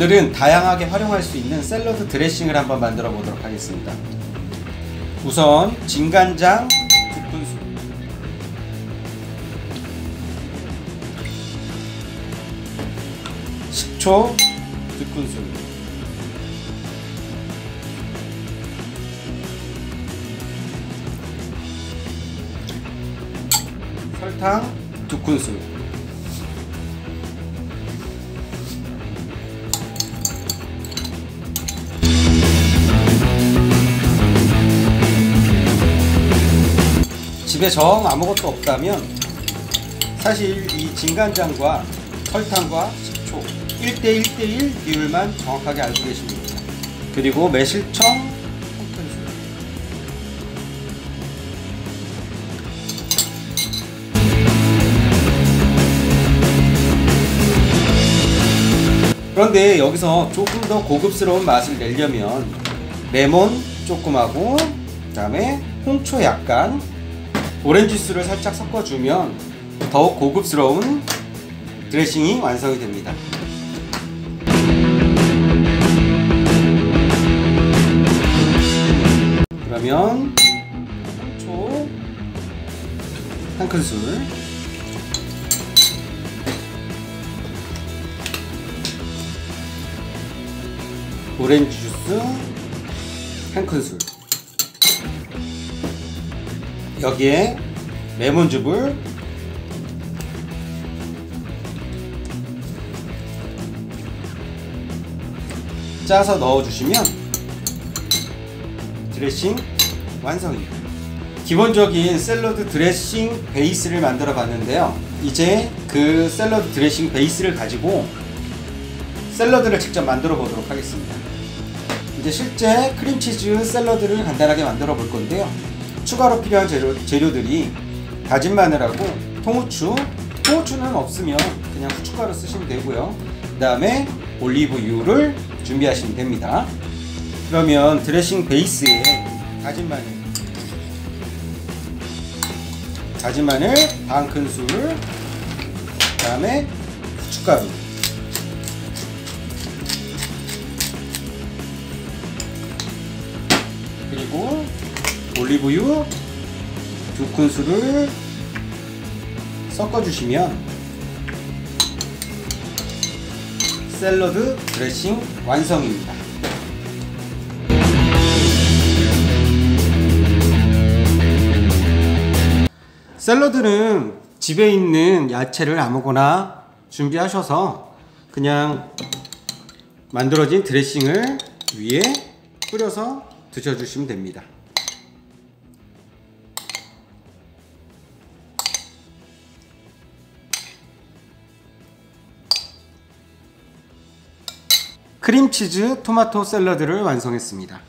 오늘은 다양하게 활용할 수 있는 샐러드 드레싱을 한번 만들어 보도록 하겠습니다. 우선 진간장 2큰술, 식초 2큰술, 설탕 2큰술, 집에 정 아무것도 없다면 사실 이 진간장과 설탕과 식초 1대1대1 비율만 정확하게 알고 계시면 됩니다. 그리고 매실청 1큰술, 그런데 여기서 조금 더 고급스러운 맛을 내려면 레몬 조금하고 그 다음에 홍초 약간, 오렌지 주스를 살짝 섞어주면 더욱 고급스러운 드레싱이 완성이 됩니다. 그러면 홍초 1큰술, 오렌지 주스 1큰술, 여기에 레몬즙을 짜서 넣어주시면 드레싱 완성입니다. 기본적인 샐러드 드레싱 베이스를 만들어 봤는데요. 이제 그 샐러드 드레싱 베이스를 가지고 샐러드를 직접 만들어 보도록 하겠습니다. 이제 실제 크림치즈 샐러드를 간단하게 만들어 볼 건데요. 추가로 필요한 재료들이 다진 마늘하고 통후추는 없으면 그냥 후춧가루 쓰시면 되고요. 그 다음에 올리브유를 준비하시면 됩니다. 그러면 드레싱 베이스에 다진 마늘 반 큰술, 그 다음에 후춧가루, 그리고 올리브유 2큰술을 섞어주시면 샐러드 드레싱 완성입니다. 샐러드는 집에 있는 야채를 아무거나 준비하셔서 그냥 만들어진 드레싱을 위에 뿌려서 드셔주시면 됩니다. 크림치즈 토마토 샐러드를 완성했습니다.